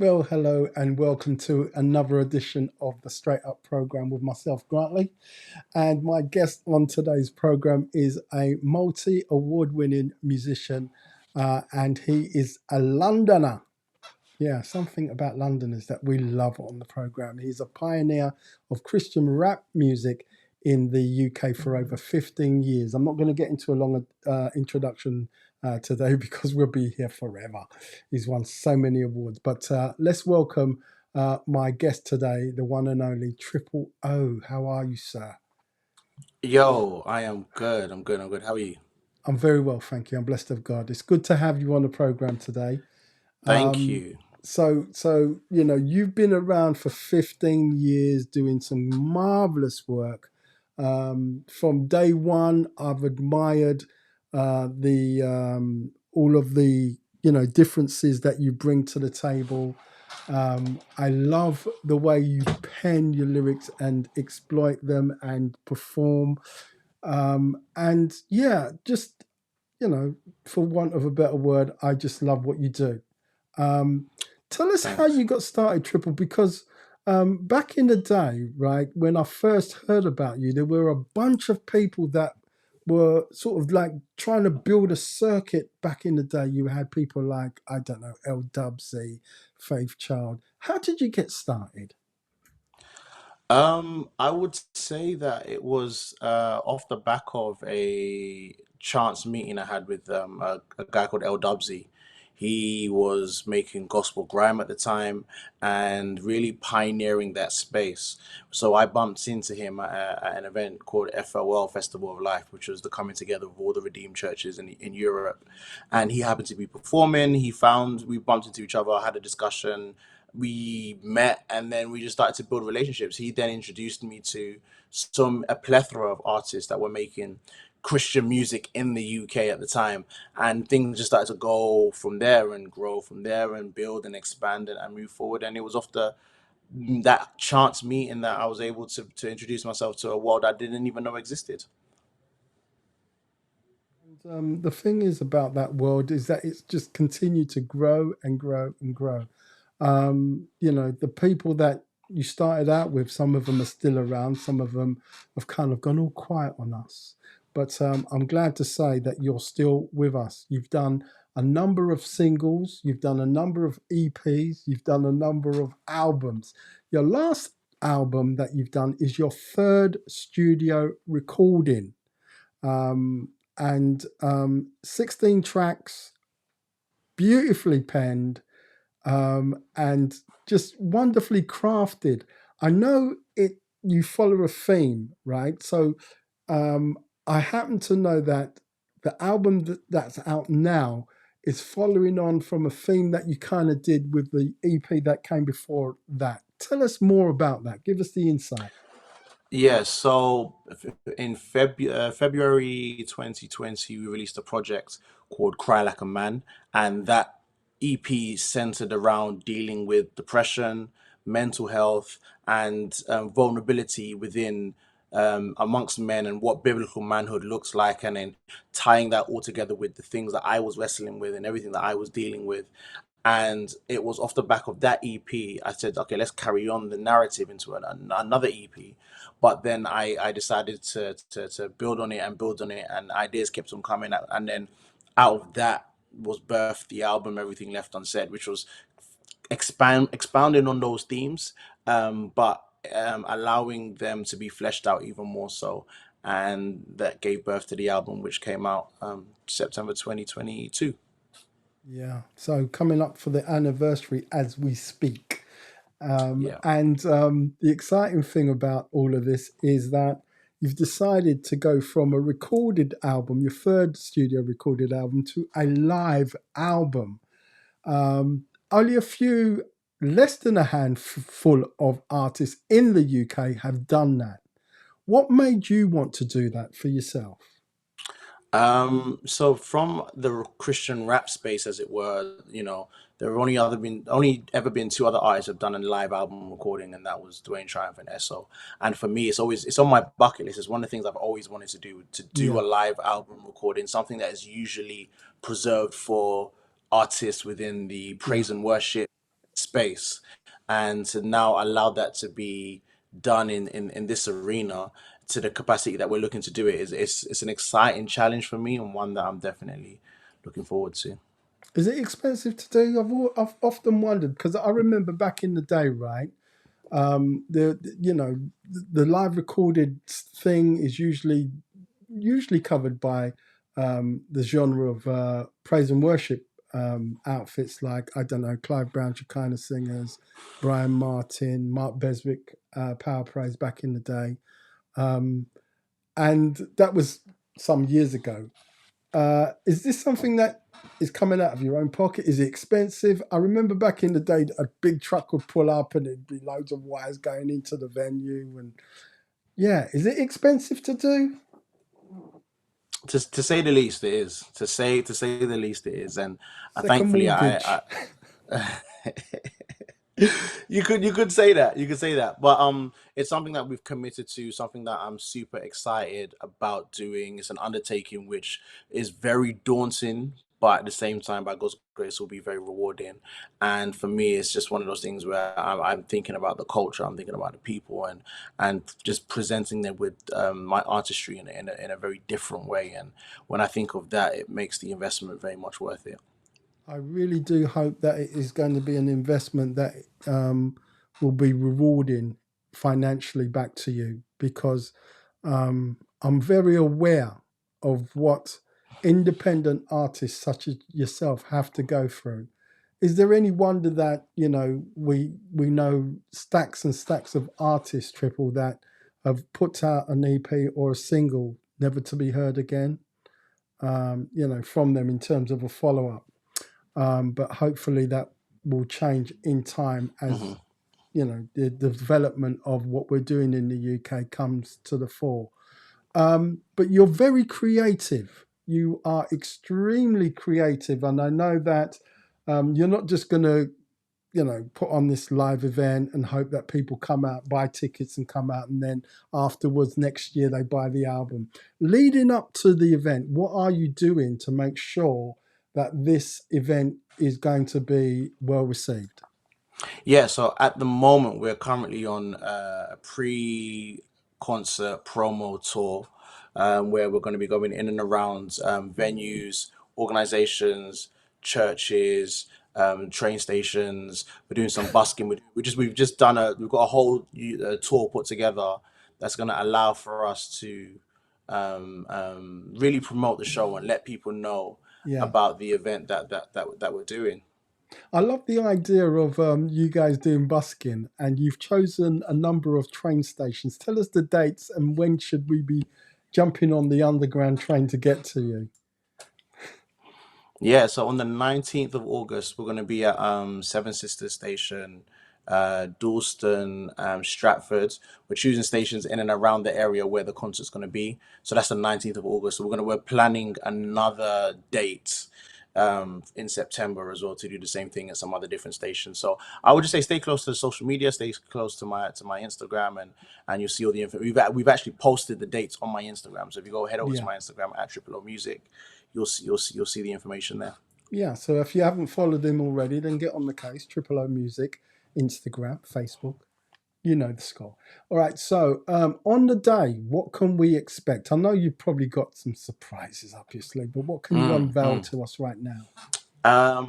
Well, hello and welcome to another edition of the Straight Up program with myself, Grantley. And my guest on today's program is a multi award winning musician, and he is a Londoner. Yeah, something about Londoners that we love on the program. He's a pioneer of Christian rap music in the UK for over 15 years. I'm not going to get into a long introduction today because we'll be here forever. He's won so many awards. But let's welcome my guest today, the one and only Triple O. How are you, sir? Yo, I am good. I'm good. I'm good. How are you? I'm very well, thank you. I'm blessed of God. It's good to have you on the program today. Thank Um, you. so you've been around for 15 years doing some marvelous work. From day one, I've admired the all of the differences that you bring to the table. I love the way you pen your lyrics and exploit them and perform. And yeah, just for want of a better word, I just love what you do. Um, Tell us how Thanks. you got started, Triple, because back in the day, right, when I first heard about you, there were a bunch of people that were sort of like trying to build a circuit back in the day. You had people like, I don't know, L Dubsy, Faith Child. How did you get started? I would say that it was off the back of a chance meeting I had with a guy called El Dubsy. He was making gospel grime at the time and really pioneering that space. So I bumped into him at an event called FOL, Festival of Life, which was the coming together of all the redeemed churches in Europe. And he happened to be performing. We bumped into each other, had a discussion, we met, and then we just started to build relationships. He then introduced me to a plethora of artists that were making Christian music in the UK at the time, and things just started to go from there and grow from there and build and expand and move forward. And it was off that chance meeting that I was able to introduce myself to a world I didn't even know existed. And the thing is about that world is that it's just continued to grow and grow and grow. The people that you started out with, some of them are still around, some of them have kind of gone all quiet on us. But I'm glad to say that you're still with us. You've done a number of singles, you've done a number of EPs, you've done a number of albums. Your last album that you've done is your third studio recording. Um, and 16 tracks, beautifully penned, and just wonderfully crafted. I know it. You follow a theme, right? So um, I happen to know that the album that's out now is following on from a theme that you kind of did with the EP that came before that. Tell us more about that. Give us the insight. Yeah, so in February 2020, we released a project called Cry Like a Man, and that EP centered around dealing with depression, mental health, and vulnerability within amongst men and what biblical manhood looks like, and then tying that all together with the things that I was wrestling with and everything that I was dealing with. And it was off the back of that EP, I said, okay, let's carry on the narrative into another EP. But then I decided to build on it and build on it, and ideas kept on coming out. And then out of that was birthed the album Everything Left Unsaid, which was expounding on those themes, but allowing them to be fleshed out even more so. And that gave birth to the album, which came out September 2022. Yeah. So coming up for the anniversary as we speak. Yeah. And the exciting thing about all of this is that you've decided to go from a recorded album, your third studio recorded album, to a live album. Only a few, less than a handful of artists in the UK have done that. What made you want to do that for yourself? So from the Christian rap space, as it were, there have only ever been two other artists have done a live album recording, and that was Dwayne Triumph and Esso. And for me, it's on my bucket list. It's one of the things I've always wanted to do a Yeah. live album recording, something that is usually preserved for artists within the Yeah. praise and worship space, and to now allow that to be done in this arena to the capacity that we're looking to do it is it's an exciting challenge for me, and one that I'm definitely looking forward to. Is it expensive to do? I've often wondered because I remember back in the day, right? The live recorded thing is usually covered by the genre of praise and worship outfits like, I don't know, Clive Brown Shekinah Singers, Brian Martin, Mark Beswick, Power Praise back in the day. Um, and that was some years ago. Is this something that is coming out of your own pocket? Is it expensive? I remember back in the day, a big truck would pull up and it'd be loads of wires going into the venue. And yeah, is it expensive to do? To say the least, it is. To say the least, it is, and It's like a thankfully, mortgage. I you could say that. You could say that. But it's something that we've committed to, something that I'm super excited about doing. It's an undertaking which is very daunting, but at the same time, by God's grace, will be very rewarding. And for me, it's just one of those things where I'm thinking about the culture, I'm thinking about the people, and just presenting them with my artistry in a very different way. And when I think of that, it makes the investment very much worth it. I really do hope that it is going to be an investment that will be rewarding financially back to you because I'm very aware of what independent artists such as yourself have to go through. Is there any wonder that we know stacks and stacks of artists, Triple, that have put out an EP or a single never to be heard again? From them in terms of a follow up, but hopefully that will change in time Hmm. as the development of what we're doing in the UK comes to the fore. But you're very creative. You are extremely creative, and I know that you're not just going to put on this live event and hope that people come out, buy tickets and come out, and then afterwards next year they buy the album. Leading up to the event, what are you doing to make sure that this event is going to be well received? Yeah, so at the moment we're currently on a pre-concert promo tour, where we're going to be going in and around venues, organizations, churches, train stations. We're doing some busking. We've just done we've got a whole tour put together that's going to allow for us to really promote the show and let people know Yeah. about the event that we're doing. I love the idea of you guys doing busking, and you've chosen a number of train stations. Tell us the dates and when should we be jumping on the underground train to get to you? Yeah, so on the 19th of August, we're going to be at Seven Sisters Station, Dalston, Stratford. We're choosing stations in and around the area where the concert's going to be. So that's the 19th of August. So we're planning another date in September as well to do the same thing at some other different stations. So I would just say stay close to the social media, stay close to my Instagram, and you'll see all the info. We've actually posted the dates on my Instagram. So if you go head over to Yeah. my Instagram at Triple O Music, you'll see the information there. Yeah, so if you haven't followed him already, then get on the case. Triple O Music, Instagram, Facebook. You know the score. All right, so on the day, what can we expect? I know you've probably got some surprises up your sleeve, but what can you Mm, unveil mm. to us right now?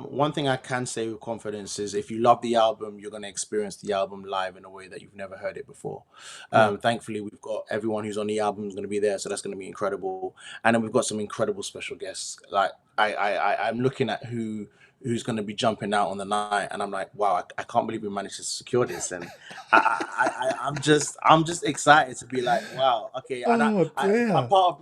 One thing I can say with confidence is if you love the album, you're going to experience the album live in a way that you've never heard it before. Yeah, Thankfully, we've got everyone who's on the album is going to be there, so that's going to be incredible. And then we've got some incredible special guests. Like I'm looking at who's going to be jumping out on the night, and I'm like, wow, I can't believe we managed to secure this. And I'm just excited to be like, wow, okay. And oh a dear. part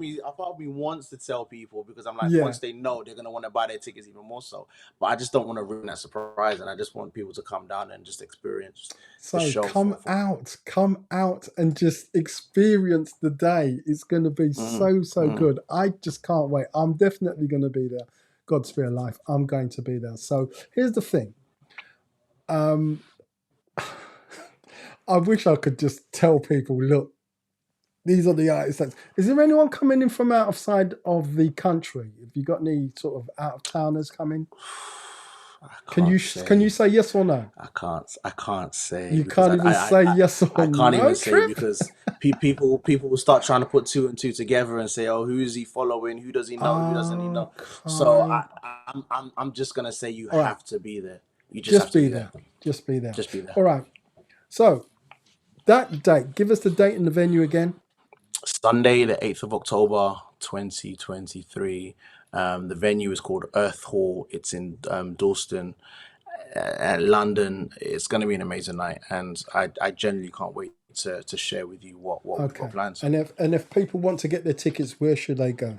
of me wants to tell people because I'm like, Yeah. once they know, they're gonna want to buy their tickets even more so. But I just don't want to ruin that surprise, and I just want people to come down and just experience the So show for. come out and just experience the day. It's going to be Mm, so mm. good. I just can't wait. I'm definitely going to be there. God spare life. I'm going to be there. So here's the thing. Um, I wish I could just tell people, look, these are the artists. Is there anyone coming in from outside of the country? Have you got any sort of out of towners coming? I Can can't you say. say yes or no? I can't say You because can't even say yes or I can't even no, say Trip. because people will start trying to put two and two together and say, oh, who is he following? Who does he know? Who doesn't he know? So Okay. I'm just gonna say you All right. have to be there. You just have Just to be be there. there. Just be there. Just be there. All right. So that date. Give us the date and the venue again. Sunday, the 8th of October, 2023. The venue is called Earth Hall. It's in Dalston, London. It's going to be an amazing night, and I genuinely can't wait to share with you what we've got Okay. planned. And if people want to get their tickets, where should they go?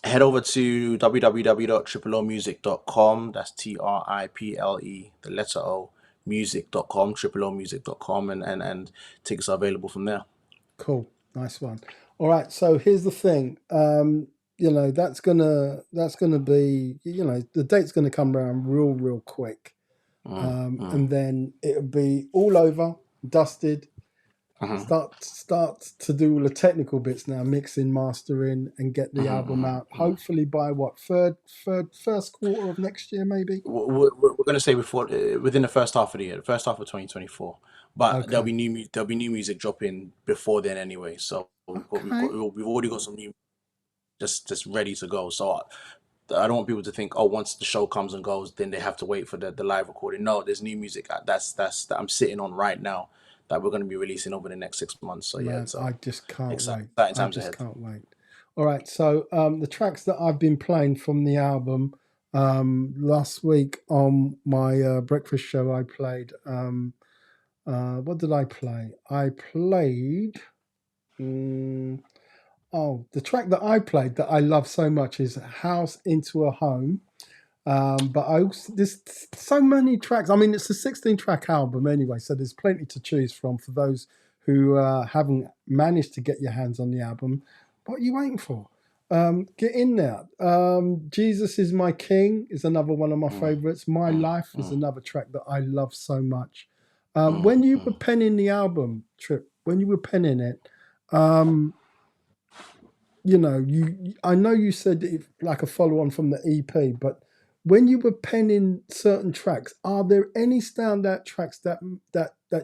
Head over to www.triple-o music.com. That's TRIPLE, the letter O, music.com, triple-o music.com, and tickets are available from there. Cool. Nice one. All right. So here's the thing. That's gonna be, the date's gonna come around real quick. Mm, mm, And then it'll be all over, dusted. mhm, Start to do all the technical bits now, mixing, mastering, and get the mhm, album mhm, out. mhm. Hopefully by what, first quarter of next year, maybe. We're going to say before within the first half of the year, the first half of 2024. But Okay. there'll be new music dropping before then anyway. So Okay. we've already got some new just ready to go. So I don't want people to think, oh, once the show comes and goes, then they have to wait for the live recording. No, there's new music that I'm sitting on right now that we're going to be releasing over the next 6 months. So yeah, Man, I so just can't wait. exciting I times just ahead. can't wait. All right, so the tracks that I've been playing from the album, last week on my breakfast show, I played. What did I play? I played. mm, oh, the track that I played that I love so much is "House into a Home." But I also, there's so many tracks. I mean, it's a 16-track album anyway, so there's plenty to choose from for those who haven't managed to get your hands on the album. What are you waiting for? Get in there. Jesus is My King is another one of my Mm, favorites. My mm, Life is mm, another track that I love so much. mm, When you were mm. penning the album, Trip, when you were penning it, um, I know you said it like a follow on from the EP, but when you were penning certain tracks, are there any standout tracks that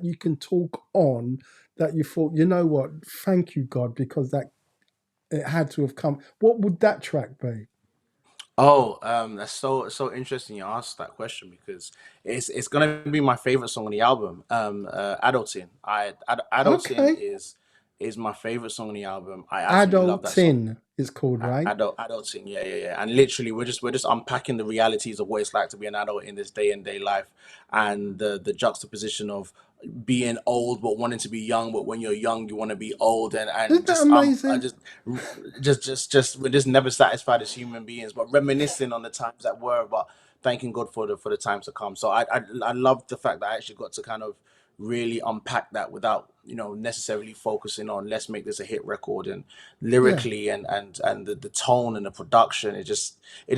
you can talk on that you thought, you know what, thank you God, because that it had to have come. What would that track be? Oh, that's so interesting you asked that question because it's gonna be my favorite song on the album. Adulting. Adulting Okay, is my favorite song on the album. I absolutely love that song. Adultin is called, right? Adulting, yeah. And literally, we're just unpacking the realities of what it's like to be an adult in this day and day life, and the juxtaposition of being old but wanting to be young, but when you're young you want to be old, Isn't and that just I amazing? just we're just never satisfied as human beings, but reminiscing on the times that were, but thanking God for the times to come. So I love the fact that I actually got to kind of really unpack that without necessarily focusing on let's make this a hit record, and Yeah, lyrically and the tone and the production, it just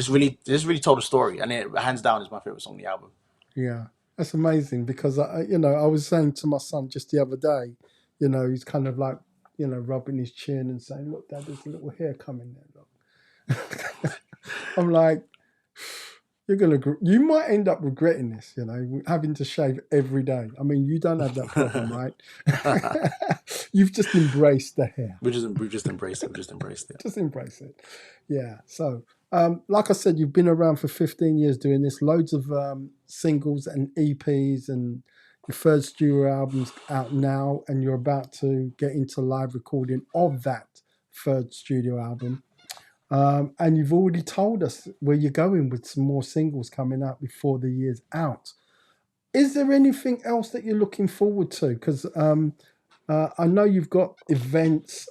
really told a story, and it hands down is my favorite song on the album. yeah, that's amazing because I was saying to my son just the other day, he's kind of like, rubbing his chin and saying, "Look, Dad, there's a little hair coming there." Look, I'm like, you might end up regretting this, having to shave every day. I mean, you don't have that problem, right? You've just embraced the hair. We've just embraced it. We just embraced it. Just embrace it. Yeah. So, like I said, you've been around for 15 years doing this, loads of singles and EPs, and your third studio album's out now, and you're about to get into live recording of that third studio album. And you've already told us where you're going with some more singles coming out before the year's out. Is there anything else that you're looking forward to? Because I know you've got events.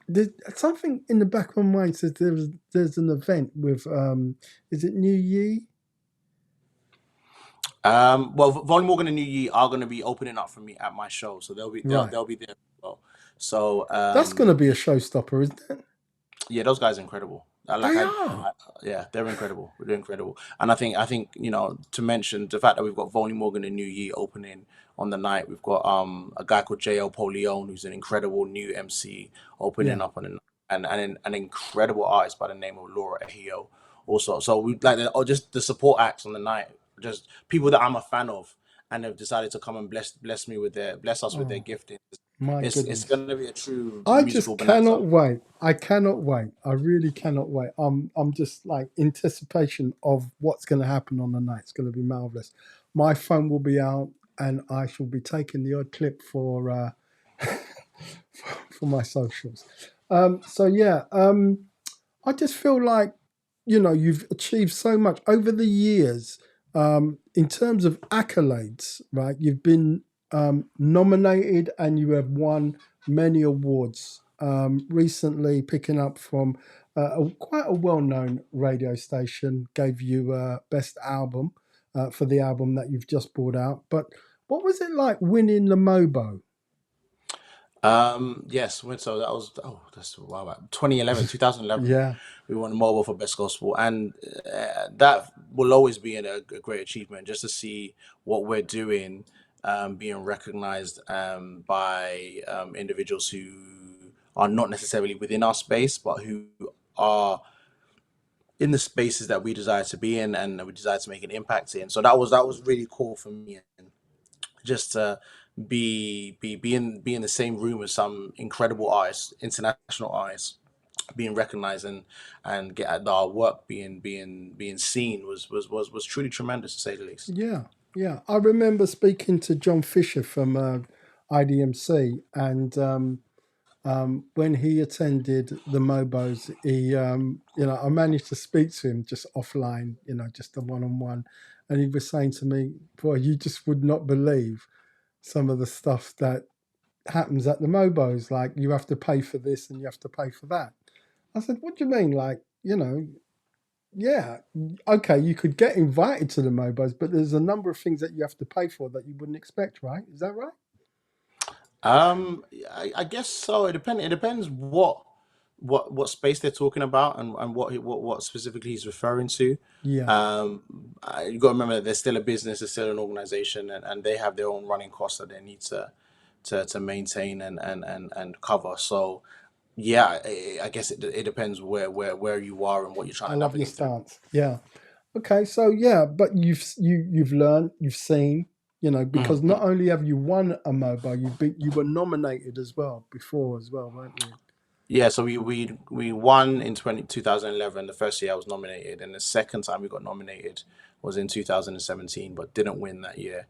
There's something in the back of my mind says there's an event with is it New Year? Well, Von Morgan and New Yi are going to be opening up for me at my show, so Right, they'll be there as well. So that's going to be a showstopper, isn't it? yeah, those guys are incredible. They are. Yeah, they're incredible. They're incredible. And I think to mention the fact that we've got Vonnie Morgan and New Yi opening on the night. We've got a guy called JL Polione, who's an incredible new MC opening Yeah, up on an incredible artist by the name of Laura Ehio also. So we like just the support acts on the night just people that I'm a fan of, and have decided to come and bless us with their Oh, gifting. my It's goodness. going to be a true I musical just bonanza. cannot wait. I cannot wait. I really cannot wait. I'm just like anticipation of what's going to happen on the night. It's going to be marvelous. My phone will be out, and I shall be taking the odd clip for for my socials. So yeah, I just feel like, you've achieved so much over the years, in terms of accolades, right? You've been nominated and you have won many awards. Recently, picking up from quite a well known radio station, gave you Best Album for the album that you've just brought out. But what was it like winning the MOBO? Yes, so that was, that's a while back. 2011, 2011, Yeah, we won the mobile for best gospel, and that will always be a great achievement, just to see what we're doing, being recognized by individuals who are not necessarily within our space, but who are in the spaces that we desire to be in and we desire to make an impact in. So that was really cool for me, and just to be in the same room as some incredible artists, international artists, being recognized, and get our work being seen was truly tremendous, to say the least. yeah, yeah. I remember speaking to John Fisher from IDMC, and when he attended the Mobos, I managed to speak to him just offline, just a one on one, and he was saying to me, "Boy, you just would not believe some of the stuff that happens at the Mobos. Like you have to pay for this and you have to pay for that." I said, "What do you mean? Like, yeah, okay, you could get invited to the Mobos, but there's a number of things that you have to pay for that you wouldn't expect, right? Is that right?" I guess so. It depends what space they're talking about, and what specifically he's referring to. Yeah, You got to remember that they're still a business, they're still an organization, and they have their own running costs that they need to maintain and cover. So yeah, I guess it depends where you are and what you're trying I to love your navigate through. stance. Yeah. Okay, so yeah, but you've learned, you've seen, because Mhm. not only have you won a mobile, you were nominated as well before as well, weren't you? Yeah, so we won in 2011, the first year I was nominated, and the second time we got nominated was in 2017, but didn't win that year.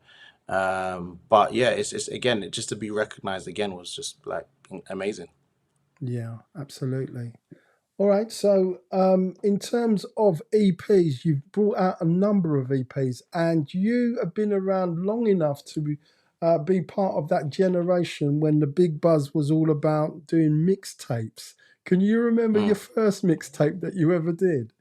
But yeah, it's again, just to be recognized again was just like amazing. Yeah, absolutely. All right, so in terms of EPs, you've brought out a number of EPs, and you have been around long enough to be part of that generation when the big buzz was all about doing mixtapes. Can you remember your Mm. first mixtape that you ever did?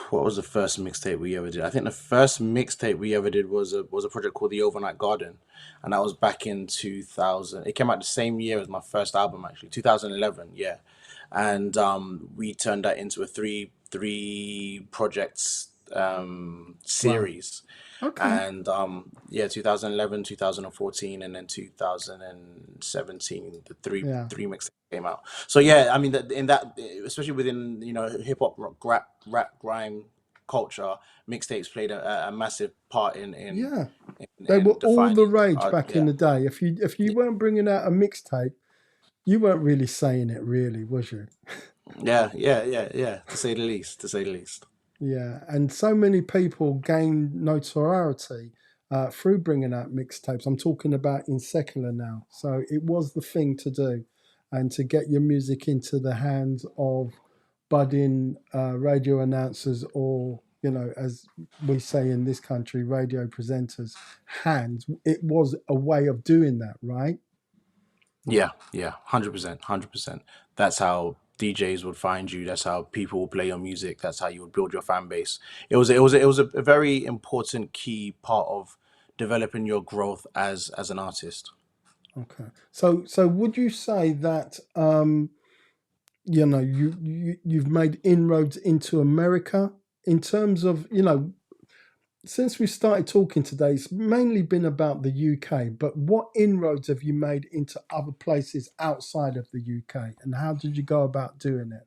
What was the first mixtape we ever did? I think the first mixtape we ever did was a project called The Overnight Garden, and that was back in 2000. It came out the same year as my first album, actually, 2011. Yeah, and we turned that into a three projects Wow. series, Okay. and yeah, 2011, 2014, and then 2017, the three Yeah. three mixtapes came out. So yeah, I mean that in that, especially within hip hop, rap, grime culture, mixtapes played a massive part in Yeah. They were in all the defining rage back in yeah. the day. If you weren't bringing out a mixtape, you weren't really saying it, really, was you? Yeah, to say the least, to say the least. Yeah. And so many people gained notoriety through bringing out mixtapes. I'm talking about in secular now. So it was the thing to do, and to get your music into the hands of budding radio announcers, or, as we say in this country, radio presenters' hands. It was a way of doing that, right? Yeah, 100%, 100%. That's how DJs would find you. That's how people would play your music. That's how you would build your fan base. It was a very important key part of developing your growth as an artist. Okay. So would you say that you've made inroads into America in terms of, since we started talking today, it's mainly been about the UK, but what inroads have you made into other places outside of the UK, and how did you go about doing it?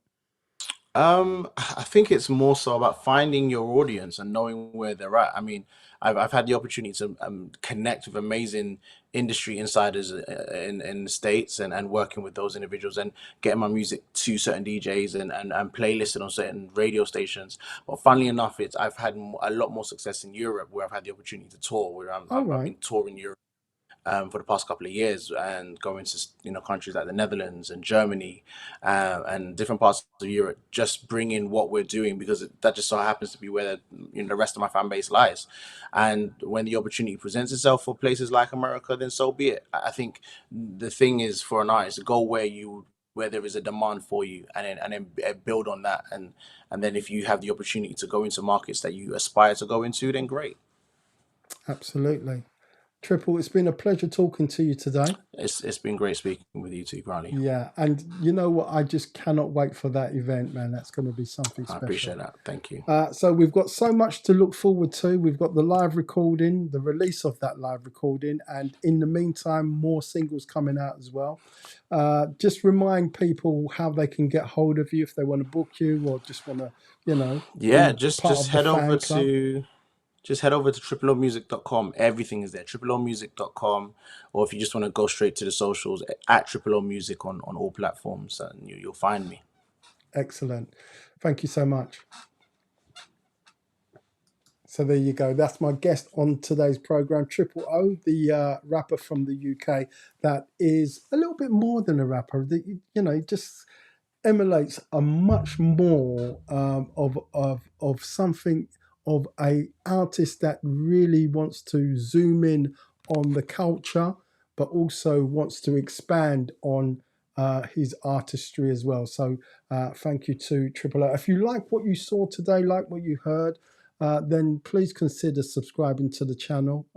I think it's more so about finding your audience and knowing where they're at. I mean, I've had the opportunity to connect with amazing industry insiders in the States, and working with those individuals and getting my music to certain DJs and playlisted on certain radio stations. But funnily enough, I've had a lot more success in Europe, where I've had the opportunity to tour, where All I've right. been touring Europe for the past couple of years, and going to countries like the Netherlands and Germany, and different parts of Europe, just bringing what we're doing, because that just so happens to be where the rest of my fan base lies. And when the opportunity presents itself for places like America, then so be it. I think the thing is, for an artist, go where there is a demand for you, and then build on that, and then if you have the opportunity to go into markets that you aspire to go into, then great. Absolutely. Triple, it's been a pleasure talking to you today. It's been great speaking with you too, Granny. Yeah, and you know what? I just cannot wait for that event, man. That's going to be something I special. appreciate that. Thank you. So we've got so much to look forward to. We've got the live recording, the release of that live recording, and in the meantime, more singles coming out as well. Just remind people how they can get hold of you if they want to book you or just want to, Yeah, be just part just of the head over fan club. to just head over to triple Everything is there. triple Or if you just want to go straight to the socials, at Triple O Music on all platforms, and you'll find me. Excellent. Thank you so much. So there you go. That's my guest on today's program, Triple O, the rapper from the UK that is a little bit more than a rapper. Just emulates a much more of something of a artist that really wants to zoom in on the culture, but also wants to expand on his artistry as well. So thank you to Triple O. If you like what you saw today, like what you heard, then please consider subscribing to the channel.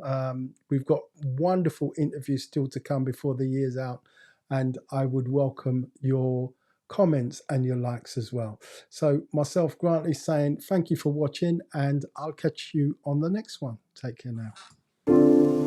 We've got wonderful interviews still to come before the year's out, and I would welcome your comments and your likes as well. So myself, Grantley, saying thank you for watching, and I'll catch you on the next one. Take care now.